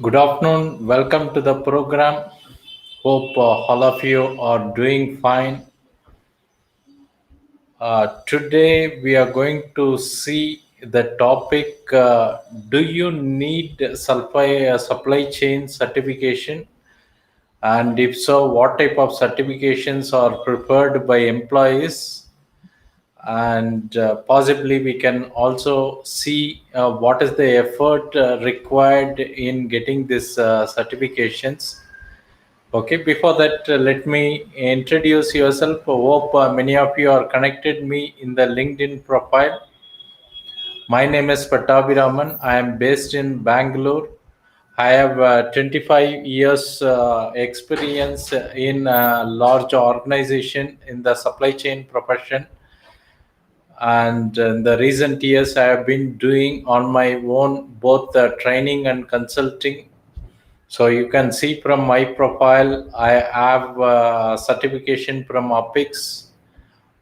Good afternoon. Welcome to the program. Hope all of you are doing fine. Today we are going to see the topic, do you need supply chain certification? And if so, what type of certifications are preferred by employees? And possibly we can also see what is the effort required in getting these certifications. Okay, before that, let me introduce yourself. I hope many of you are connected me in the LinkedIn profile. My name is Pattabhi Raman. I am based in Bangalore. I have 25 years experience in a large organization in the supply chain profession. And in the recent years, I have been doing on my own both training and consulting. So you can see from my profile, I have certification from APIX,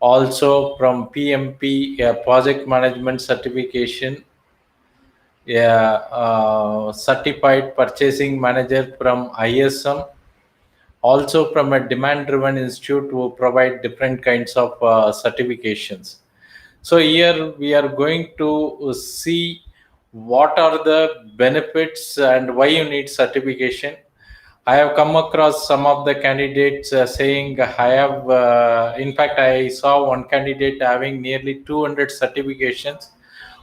also from PMP, project management certification, certified purchasing manager from ISM, also from a demand-driven institute who provide different kinds of certifications. So here we are going to see what are the benefits and why you need certification. I have come across some of the candidates saying I have, in fact, I saw one candidate having nearly 200 certifications,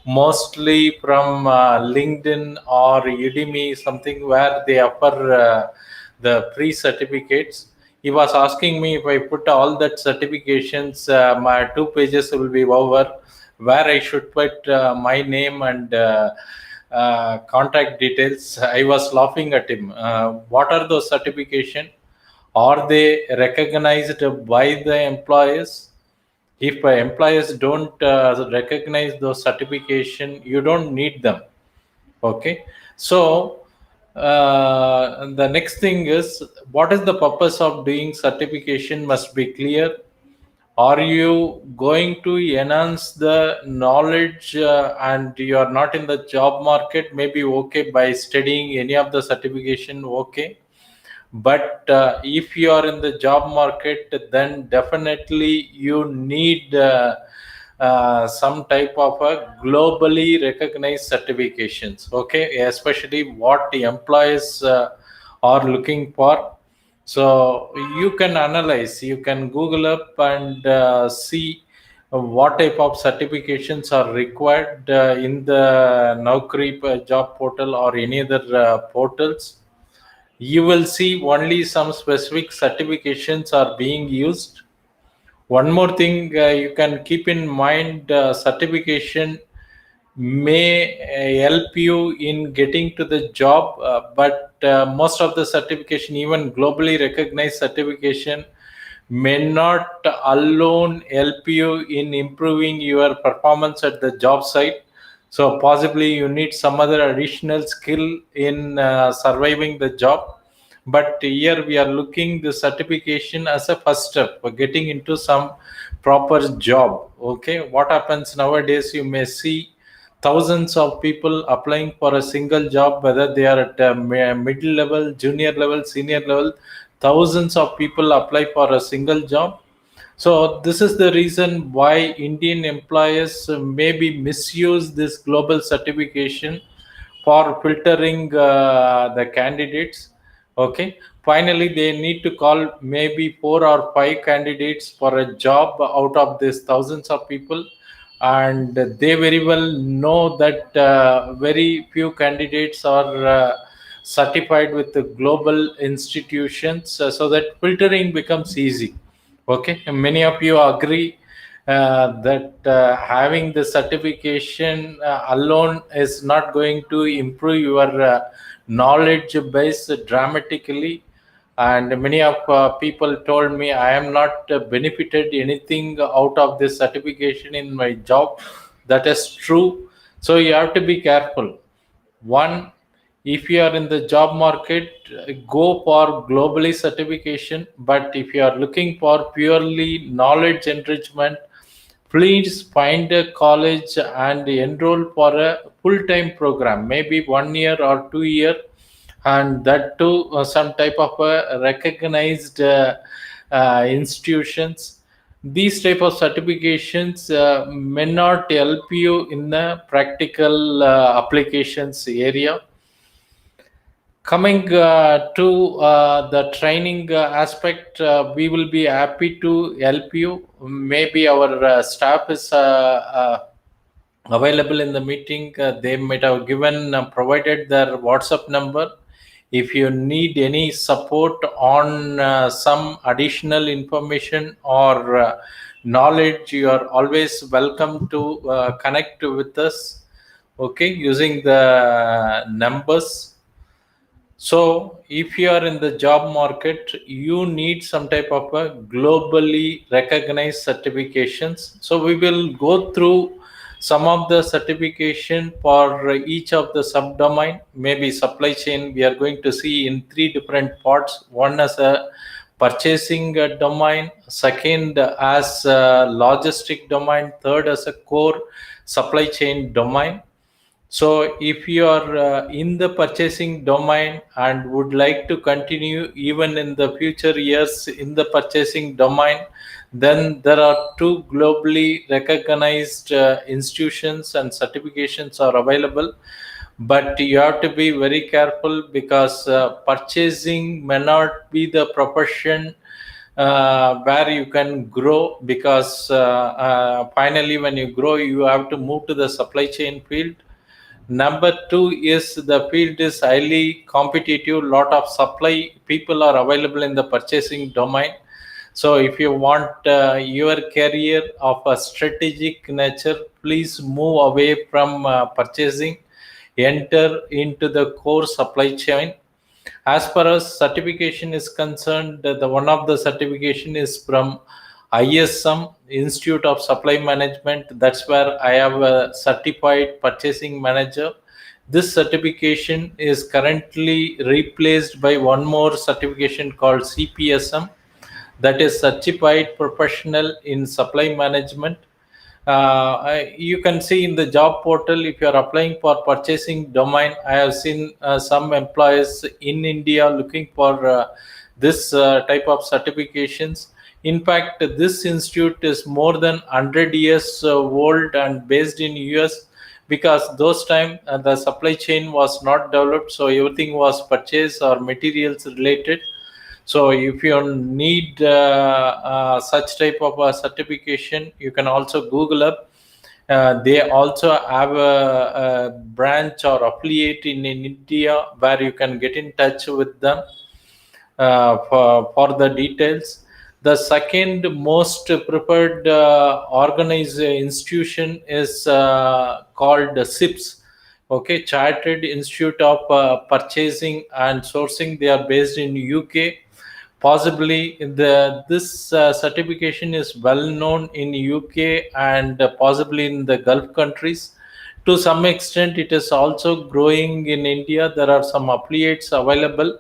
mostly from LinkedIn or Udemy, something where they offer the free certificates. He was asking me if I put all that certifications, my 2 pages will be over, where I should put my name and contact details. I was laughing at him. What are those certification? Are they recognized by the employers? If employers don't recognize those certification, you don't need them. Okay, so the next thing is, what is the purpose of doing certification must be clear. Are you going to enhance the knowledge and you are not in the job market? Maybe okay, by studying any of the certification, okay. But if you are in the job market, then definitely you need some type of a globally recognized certifications, okay, especially what the employees are looking for. So you can analyze, you can Google up and see what type of certifications are required in the Naukri job portal or any other portals. You will see only some specific certifications are being used. One more thing you can keep in mind, certification may help you in getting to the job, but most of the certification, even globally recognized certification, may not alone help you in improving your performance at the job site. So possibly you need some other additional skill in surviving the job. But here we are looking the certification as a first step for getting into some proper job. Okay, what happens nowadays, you may see thousands of people applying for a single job, whether they are at middle level, junior level, senior level. Thousands of people apply for a single job. So this is the reason why Indian employers maybe misuse this global certification for filtering the candidates. Okay, Finally, they need to call maybe 4 or 5 candidates for a job out of these thousands of people, and they very well know that very few candidates are certified with the global institutions, so that filtering becomes easy. Okay, and many of you agree that having the certification alone is not going to improve your knowledge base dramatically. And many of people told me I am not benefited anything out of this certification in my job. That is true. So you have to be careful. One, if you are in the job market, go for globally certification. But if you are looking for purely knowledge enrichment, please find a college and enroll for a full-time program, maybe 1 year or 2 year, and that too some type of recognized institutions. These type of certifications may not help you in the practical applications area. Coming to the training aspect, we will be happy to help you. Maybe our staff is available in the meeting. They might have given provided their WhatsApp number. If you need any support on some additional information or knowledge, you are always welcome to connect with us, okay, using the numbers. So, if you are in the job market, you need some type of a globally recognized certifications. So, we will go through some of the certification for each of the subdomain. Maybe supply chain, we are going to see in 3 different parts. One as a purchasing domain, second as a logistic domain, third as a core supply chain domain. So, if you are in the purchasing domain and would like to continue even in the future years in the purchasing domain, then there are 2 globally recognized institutions and certifications are available. But you have to be very careful because purchasing may not be the profession where you can grow, because finally, when you grow, you have to move to the supply chain field. Number two is the field is highly competitive. Lot of supply people are available in the purchasing domain. So if you want your career of a strategic nature, please move away from purchasing, enter into the core supply chain. As far as certification is concerned, the one of the certification is from ISM, Institute of Supply Management. That's where I have a certified purchasing manager. This certification is currently replaced by one more certification called CPSM, that is Certified Professional in Supply Management. You can see in the job portal, if you are applying for purchasing domain, I have seen some employees in India looking for this type of certifications. In fact, this institute is more than 100 years old and based in US, because those time the supply chain was not developed, so everything was purchase or materials related. So if you need such type of a certification, you can also Google up. They also have a branch or affiliate in India where you can get in touch with them for the details. The second most preferred organized institution is called CIPS. Okay, Chartered Institute of Purchasing and Sourcing. They are based in UK. Possibly this certification is well known in UK and possibly in the Gulf countries. To some extent, it is also growing in India. There are some affiliates available.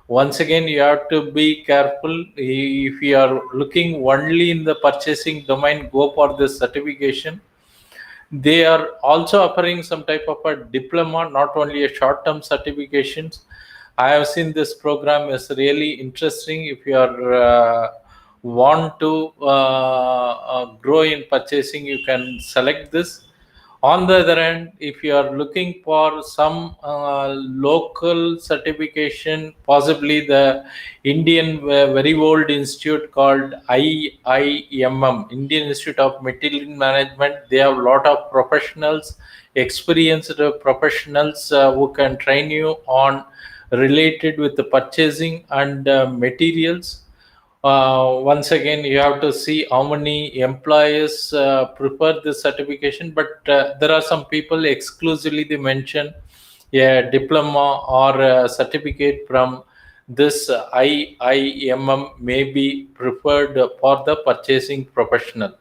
Once again, you have to be careful. If you are looking only in the purchasing domain, go for this certification. They are also offering some type of a diploma, not only a short-term certifications. I have seen this program is really interesting. If you are want to grow in purchasing, you can select this. On the other hand, if you are looking for some local certification, possibly the Indian very old institute called IIMM, Indian Institute of Material Management, they have a lot of professionals, experienced professionals who can train you on related with the purchasing and materials. Once again, you have to see how many employers prefer this certification, but there are some people exclusively they mention a diploma or a certificate from this IIMM may be preferred for the purchasing professional.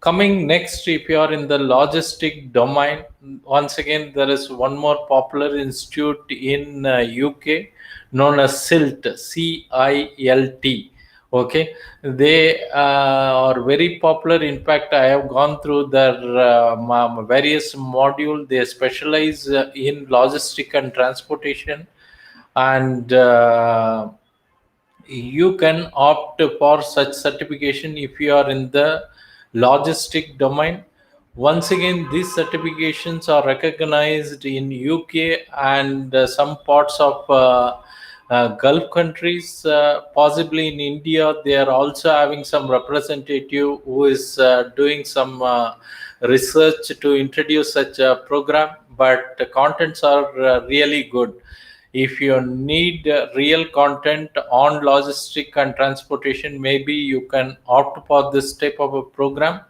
Coming next, if you are in the logistic domain, once again there is one more popular institute in UK known as CILT. Okay, they are very popular. In fact, I have gone through their various module. They specialize in logistic and transportation, and you can opt for such certification if you are in the logistic domain. Once again, these certifications are recognized in UK and some parts of Gulf countries. Possibly in India, they are also having some representative who is doing some research to introduce such a program. But the contents are really good. If you need real content on logistic and transportation, maybe you can opt for this type of a program.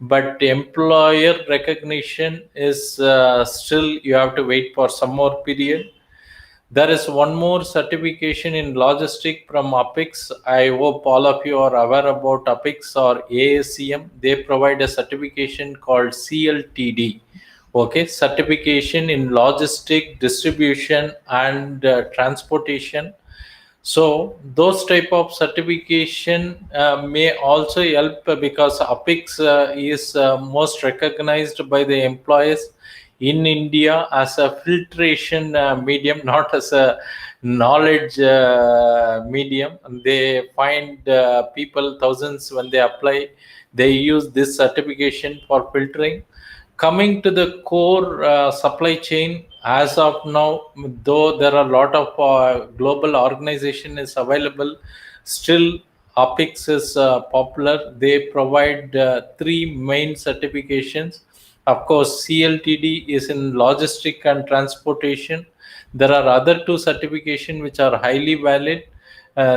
But employer recognition is still you have to wait for some more period. There is one more certification in logistic from Apix. I hope all of you are aware about Apix or ASCM. They provide a certification called CLTD. Okay, certification in logistic, distribution, and transportation. So those type of certification may also help because Apix is most recognized by the employees in India as a filtration medium, not as a knowledge medium. They find people thousands when they apply, they use this certification for filtering. Coming to the core supply chain, as of now, though there are a lot of global organization is available, still Apix is popular. They provide three main certifications. Of course, CLTD is in logistic and transportation. There are other two certification which are highly valid,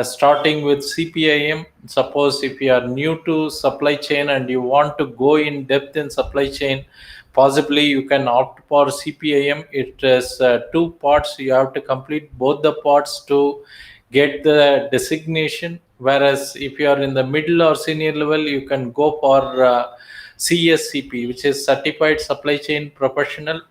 starting with CPIM. Suppose if you are new to supply chain and you want to go in depth in supply chain, possibly you can opt for CPIM. It is two parts. You have to complete both the parts to get the designation. Whereas if you are in the middle or senior level, you can go for CSCP, which is Certified Supply Chain Professional.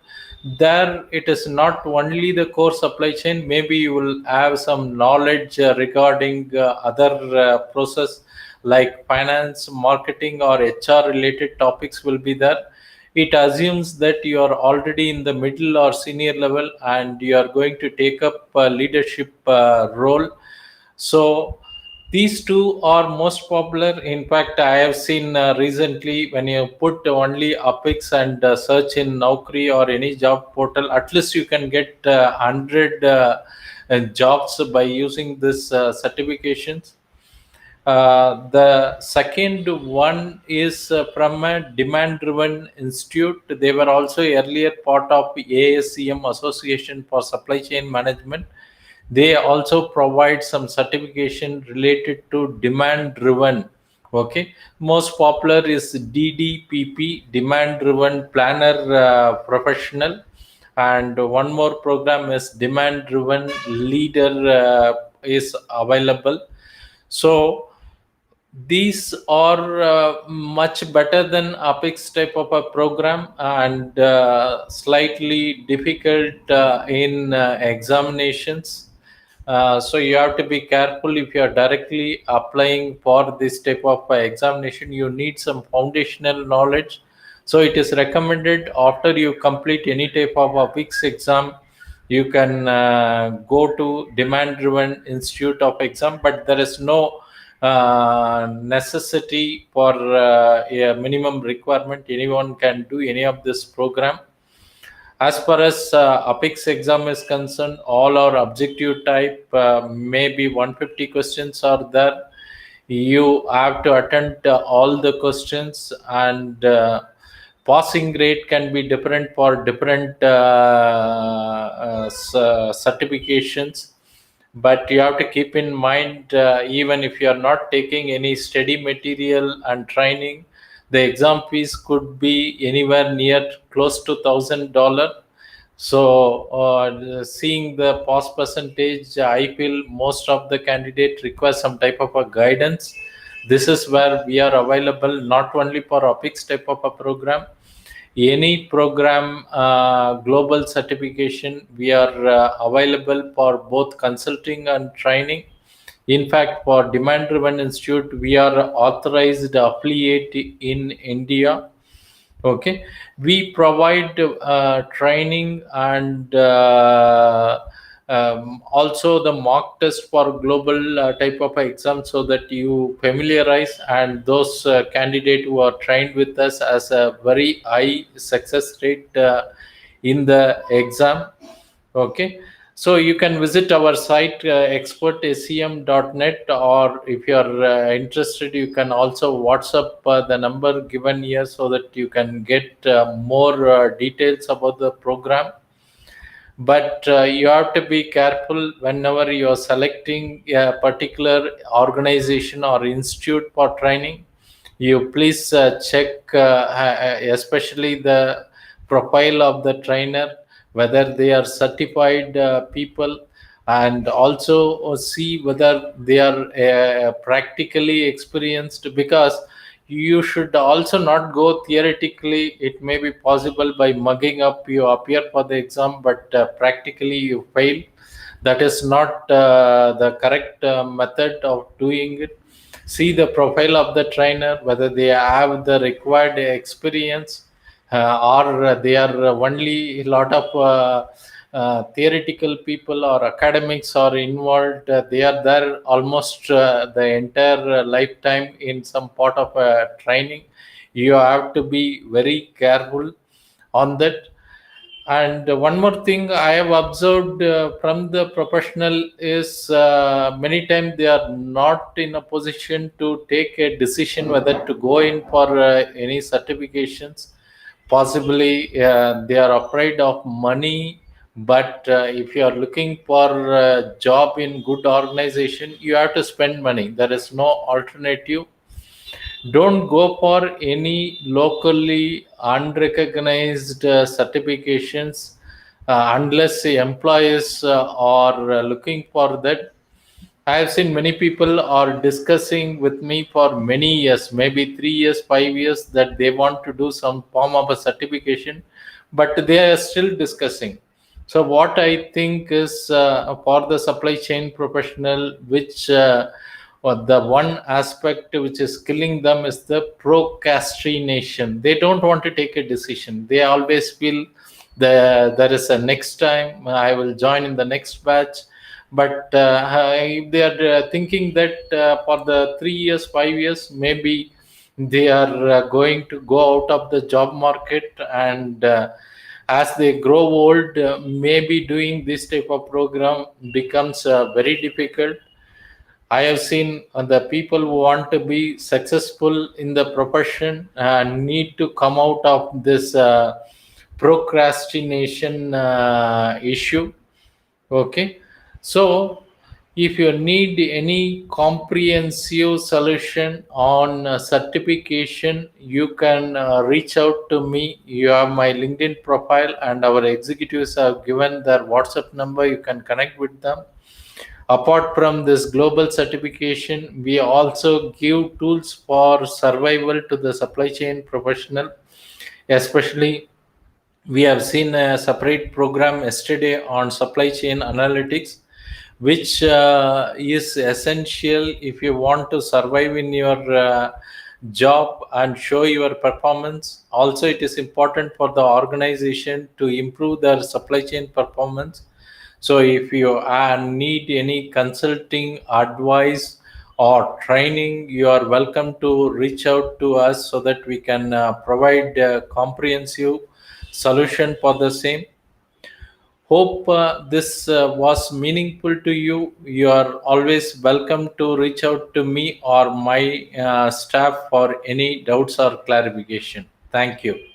There it is not only the core supply chain, maybe you will have some knowledge regarding other process like finance, marketing, or HR related topics will be there. It assumes that you are already in the middle or senior level and you are going to take up a leadership role. So these two are most popular. In fact, I have seen recently when you put only Apix and search in Naukri or any job portal, at least you can get 100 jobs by using this certifications. The second one is from a demand driven institute. They were also earlier part of ASCM, Association for Supply Chain Management. They also provide some certification related to demand driven. Okay, most popular is DDPP, Demand Driven Planner Professional, and one more program is Demand Driven Leader is available. So these are much better than Apex type of a program and slightly difficult in examinations. So you have to be careful if you are directly applying for this type of examination. You need some foundational knowledge. So it is recommended after you complete any type of Apex exam, you can go to demand driven institute of exam, but there is no necessity for a minimum requirement. Anyone can do any of this program. As far as APIX exam is concerned, all our objective type, maybe 150 questions are there. You have to attend all the questions, and passing rate can be different for different certifications. But you have to keep in mind, even if you are not taking any study material and training, the exam fees could be anywhere near close to $1,000. So seeing the pass percentage, I feel most of the candidate require some type of a guidance. This is where we are available, not only for OPIX type of a program, any program, global certification. We are available for both consulting and training. In fact, for Demand Driven Institute, we are authorized affiliate in India. Okay, we provide training and also the mock test for global type of exam, so that you familiarize, and those candidate who are trained with us as a very high success rate in the exam. Okay, so you can visit our site, expertsem.net, or if you are interested, you can also WhatsApp the number given here, so that you can get more details about the program. But you have to be careful whenever you are selecting a particular organization or institute for training. You please check, especially the profile of the trainer, whether they are certified people, and also see whether they are practically experienced, because you should also not go theoretically. It may be possible by mugging up you appear for the exam, but practically you fail. That is not the correct method of doing it. See the profile of the trainer, whether they have the required experience, or they are only a lot of theoretical people or academics are involved. They are there almost the entire lifetime in some part of training. You have to be very careful on that. And one more thing I have observed from the professional is, many times they are not in a position to take a decision whether to go in for any certifications. Possibly they are afraid of money. But if you are looking for a job in good organization, you have to spend money. There is no alternative. Don't go for any locally unrecognized certifications unless the employees are looking for that. I have seen many people are discussing with me for many years, maybe 3 years, 5 years, that they want to do some form of a certification, but they are still discussing. So what I think is, for the supply chain professional, which or the one aspect which is killing them is the procrastination. They don't want to take a decision. They always feel there is a next time, I will join in the next batch. But if they are thinking that for the 3 years, 5 years, maybe they are going to go out of the job market, and as they grow old, maybe doing this type of program becomes very difficult. I have seen the people who want to be successful in the profession need to come out of this procrastination issue. Okay, so if you need any comprehensive solution on certification, you can reach out to me. You have my LinkedIn profile, and our executives have given their WhatsApp number. You can connect with them. Apart from this global certification, we also give tools for survival to the supply chain professional. Especially, we have seen a separate program yesterday on supply chain analytics, which is essential if you want to survive in your job and show your performance. Also, it is important for the organization to improve their supply chain performance. So if you need any consulting advice or training, you are welcome to reach out to us so that we can provide a comprehensive solution for the same. Hope this was meaningful to you. You are always welcome to reach out to me or my staff for any doubts or clarification. Thank you.